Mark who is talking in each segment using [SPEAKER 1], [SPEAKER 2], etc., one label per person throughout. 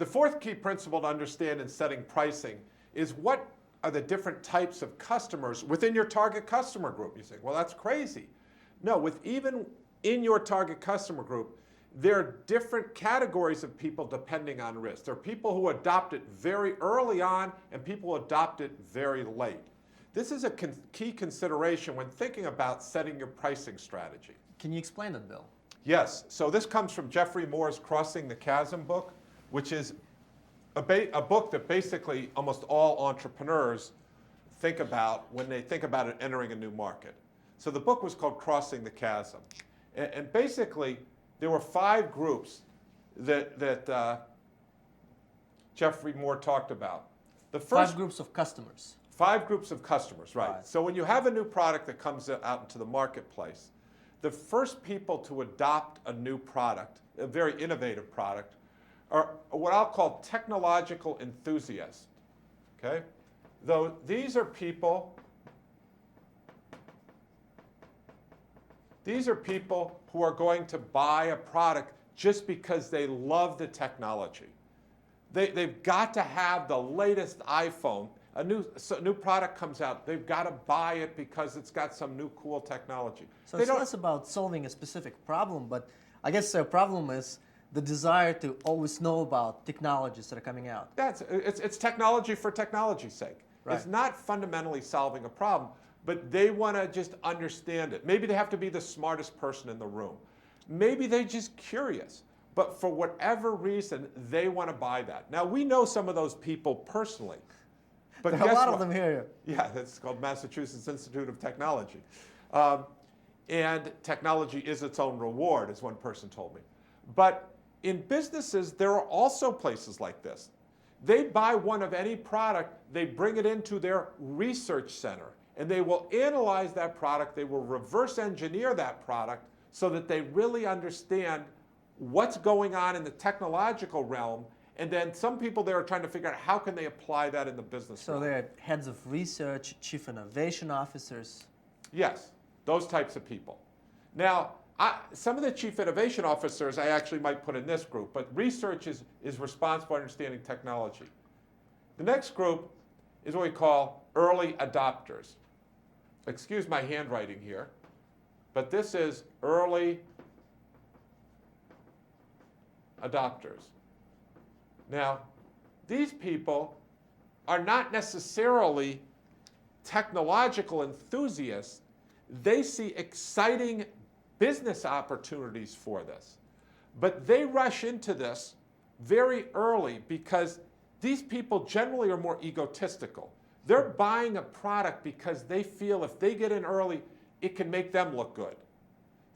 [SPEAKER 1] The fourth key principle to understand in setting pricing is what are the different types of customers within your target customer group. You say, well, that's crazy. No, even in your target customer group, there are different categories of people depending on risk. There are people who adopt it very early on and people who adopt it very late. This is a key consideration when thinking about setting your pricing strategy.
[SPEAKER 2] Can you explain that, Bill?
[SPEAKER 1] Yes. So this comes from Jeffrey Moore's Crossing the Chasm book, which is a book that basically almost all entrepreneurs think about when they think about entering a new market. So the book was called Crossing the Chasm. And basically, there were 5 groups that Jeffrey Moore talked about. The first
[SPEAKER 2] 5 groups of customers.
[SPEAKER 1] 5 groups of customers, right.
[SPEAKER 2] Right.
[SPEAKER 1] So when you have a new product that comes out into the marketplace, the first people to adopt a new product, a very innovative product, are what I'll call technological enthusiasts, okay? Though these are people who are going to buy a product just because they love the technology. They've got to have the latest iPhone. A new product comes out, they've got to buy it because it's got some new cool technology.
[SPEAKER 2] So it's less about solving a specific problem, but I guess the problem is the desire to always know about technologies that are coming out.
[SPEAKER 1] Yeah, it's technology for technology's sake.
[SPEAKER 2] Right.
[SPEAKER 1] It's not fundamentally solving a problem, but they want to just understand it. Maybe they have to be the smartest person in the room. Maybe they're just curious, but for whatever reason, they want to buy that. Now, we know some of those people personally. But
[SPEAKER 2] there are a lot of them here.
[SPEAKER 1] Yeah, that's called Massachusetts Institute of Technology. And technology is its own reward, as one person told me. But in businesses, there are also places like this. They buy one of any product, they bring it into their research center, and they will analyze that product, they will reverse engineer that product so that they really understand what's going on in the technological realm. And then some people there are trying to figure out how can they apply that in the business.
[SPEAKER 2] So they're heads of research, chief innovation officers.
[SPEAKER 1] Yes, those types of people. Now, some of the chief innovation officers I actually might put in this group, but research is responsible for understanding technology. The next group is what we call early adopters. Excuse my handwriting here, but this is early adopters. Now, these people are not necessarily technological enthusiasts. They see exciting business opportunities for this. But they rush into this very early because these people generally are more egotistical. They're buying a product because they feel if they get in early, it can make them look good.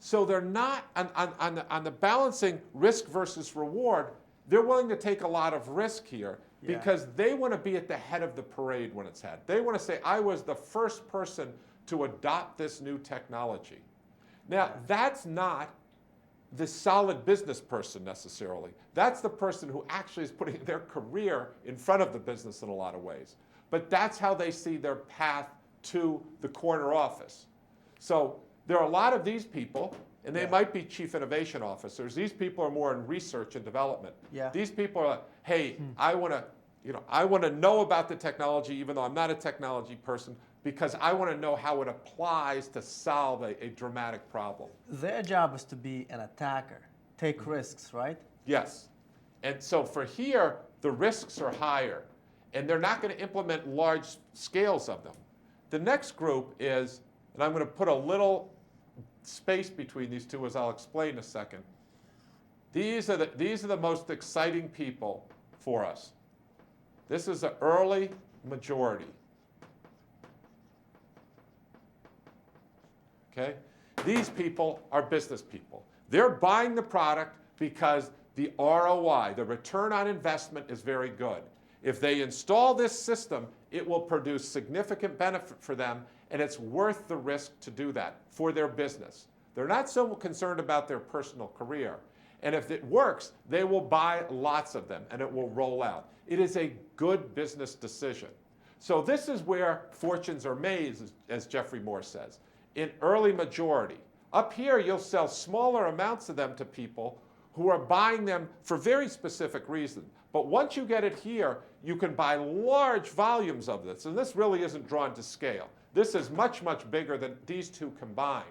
[SPEAKER 1] So they're not, on the balancing risk versus reward, they're willing to take a lot of risk here because they want to be at the head of the parade when it's had. They want to say, I was the first person to adopt this new technology. Now, that's not the solid business person necessarily. That's the person who actually is putting their career in front of the business in a lot of ways. But that's how they see their path to the corner office. So there are a lot of these people, and they might be chief innovation officers. These people are more in research and development.
[SPEAKER 2] Yeah.
[SPEAKER 1] These people are, hey, I want to know about the technology, even though I'm not a technology person, because I want to know how it applies to solve a dramatic problem.
[SPEAKER 2] Their job is to be an attacker, take risks, right?
[SPEAKER 1] Yes. And so for here, the risks are higher, and they're not going to implement large scales of them. The next group is, and I'm going to put a little space between these two as I'll explain in a second. These are the most exciting people for us. This is the early majority. Okay? These people are business people. They're buying the product because the ROI, the return on investment, is very good. If they install this system, it will produce significant benefit for them, and it's worth the risk to do that for their business. They're not so concerned about their personal career. And if it works, they will buy lots of them, and it will roll out. It is a good business decision. So this is where fortunes are made, as Jeffrey Moore says, in early majority. Up here, you'll sell smaller amounts of them to people who are buying them for very specific reasons. But once you get it here, you can buy large volumes of this. And this really isn't drawn to scale. This is much, much bigger than these two combined.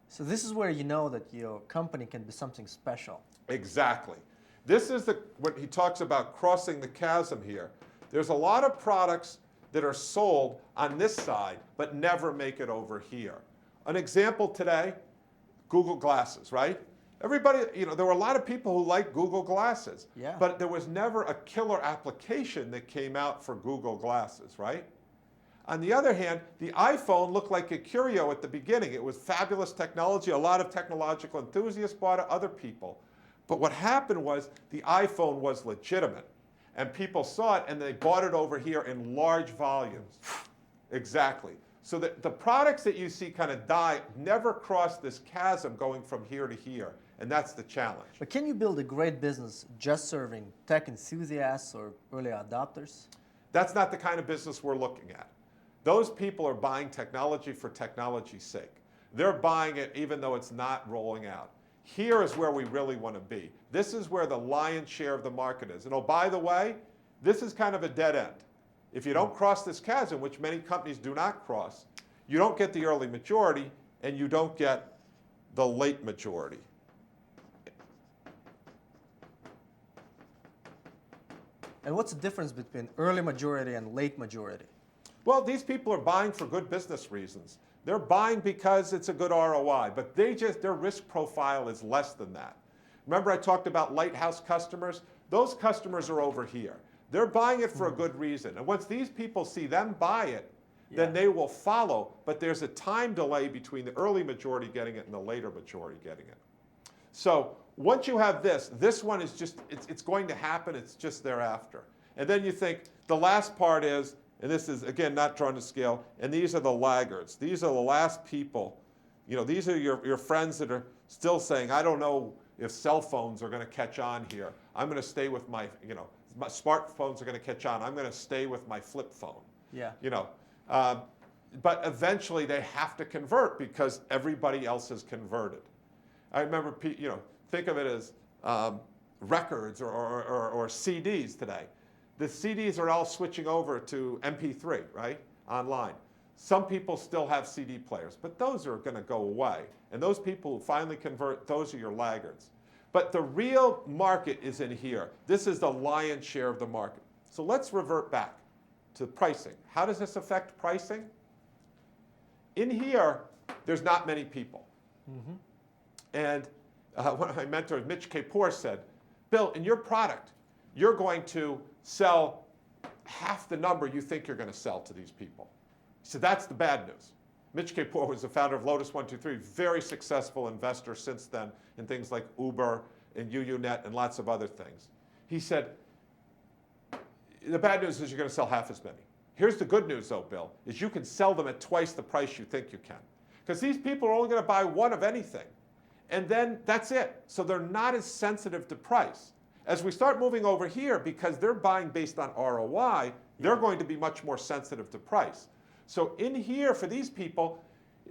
[SPEAKER 2] So this is where you know that your company can be something special.
[SPEAKER 1] Exactly. This is when he talks about crossing the chasm here. There's a lot of products that are sold on this side, but never make it over here. An example today, Google Glasses, right? Everybody, there were a lot of people who liked Google Glasses,
[SPEAKER 2] Yeah.
[SPEAKER 1] but there was never a killer application that came out for Google Glasses, right? On the other hand, the iPhone looked like a curio at the beginning. It was fabulous technology. A lot of technological enthusiasts bought it, other people. But what happened was the iPhone was legitimate. And people saw it, and they bought it over here in large volumes. Exactly. So the products that you see kind of die never cross this chasm going from here to here. And that's the challenge.
[SPEAKER 2] But can you build a great business just serving tech enthusiasts or early adopters?
[SPEAKER 1] That's not the kind of business we're looking at. Those people are buying technology for technology's sake. They're buying it even though it's not rolling out. Here is where we really want to be. This is where the lion's share of the market is. And oh, by the way, this is kind of a dead end. If you don't cross this chasm, which many companies do not cross, you don't get the early majority and you don't get the late majority.
[SPEAKER 2] And what's the difference between early majority and late majority?
[SPEAKER 1] Well, these people are buying for good business reasons. They're buying because it's a good ROI, but their risk profile is less than that. Remember I talked about lighthouse customers? Those customers are over here. They're buying it for a good reason. And once these people see them buy it, then they will follow, but there's a time delay between the early majority getting it and the later majority getting it. So once you have this one is just, it's going to happen, it's just thereafter. And then you think the last part is, and this is, again, not drawn to scale, and these are the laggards. These are the last people. These are your friends that are still saying, I don't know if cell phones are going to catch on here. I'm going to stay with my smartphones are going to catch on. I'm going to stay with my flip phone.
[SPEAKER 2] Yeah.
[SPEAKER 1] But eventually they have to convert because everybody else has converted. I remember, think of it as records or CDs today. The CDs are all switching over to MP3, right, online. Some people still have CD players, but those are going to go away. And those people who finally convert, those are your laggards. But the real market is in here. This is the lion's share of the market. So let's revert back to pricing. How does this affect pricing? In here, there's not many people. Mm-hmm. And one of my mentors, Mitch Kapor, said, Bill, in your product, you're going to sell half the number you think you're going to sell to these people. He said, that's the bad news. Mitch Kapor was the founder of Lotus 123, very successful investor since then in things like Uber and UUNet and lots of other things. He said, the bad news is you're going to sell half as many. Here's the good news, though, Bill, is you can sell them at twice the price you think you can. Because these people are only going to buy one of anything. And then that's it. So they're not as sensitive to price. As we start moving over here, because they're buying based on ROI, they're going to be much more sensitive to price. So in here, for these people,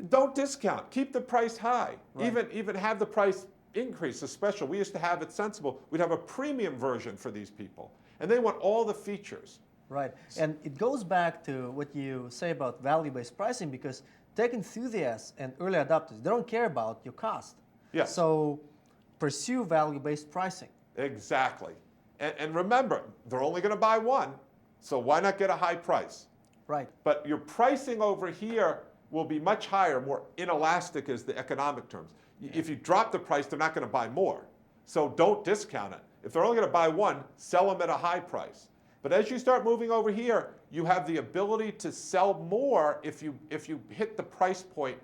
[SPEAKER 1] don't discount. Keep the price high. Right. Even have the price increase, a special. We used to have it Sensible. We'd have a premium version for these people. And they want all the features.
[SPEAKER 2] Right. And it goes back to what you say about value-based pricing, because tech enthusiasts and early adopters, they don't care about your cost.
[SPEAKER 1] Yes.
[SPEAKER 2] So pursue value-based pricing.
[SPEAKER 1] Exactly. And remember, they're only going to buy one, so why not get a high price?
[SPEAKER 2] Right.
[SPEAKER 1] But your pricing over here will be much higher, more inelastic is the economic terms. If you drop the price, they're not going to buy more. So don't discount it. If they're only going to buy one, sell them at a high price. But as you start moving over here, you have the ability to sell more if you hit the price point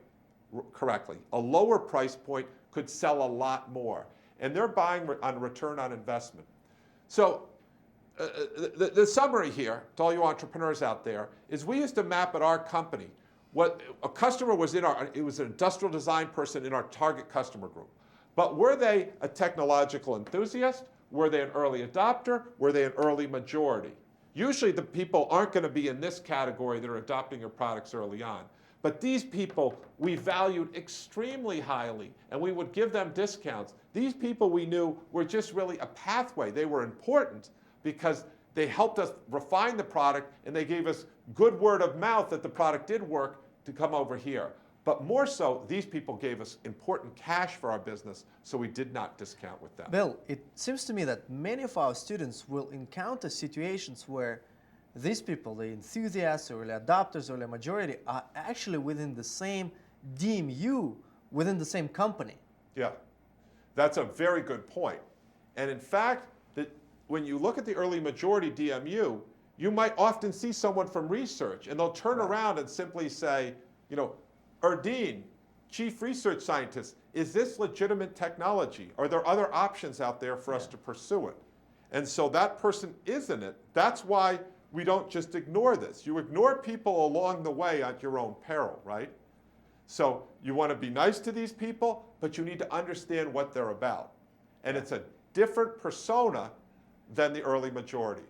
[SPEAKER 1] correctly. A lower price point could sell a lot more. And they're buying on return on investment. So the summary here, to all you entrepreneurs out there, is we used to map at our company what a customer was it was an industrial design person in our target customer group. But were they a technological enthusiast? Were they an early adopter? Were they an early majority? Usually the people aren't going to be in this category that are adopting your products early on. But these people we valued extremely highly, and we would give them discounts. These people we knew were just really a pathway. They were important because they helped us refine the product, and they gave us good word of mouth that the product did work to come over here. But more so, these people gave us important cash for our business, so we did not discount with them.
[SPEAKER 2] Bill, it seems to me that many of our students will encounter situations where these people, the enthusiasts, early adopters, early majority, are actually within the same DMU, within the same company.
[SPEAKER 1] Yeah, that's a very good point. And in fact, when you look at the early majority DMU, you might often see someone from research, and they'll turn around and simply say, you know, Erdine, chief research scientist, is this legitimate technology? Are there other options out there for us to pursue it? And so that person is in it. That's why we don't just ignore this. You ignore people along the way at your own peril, right? So you want to be nice to these people, but you need to understand what they're about. And it's a different persona than the early majority.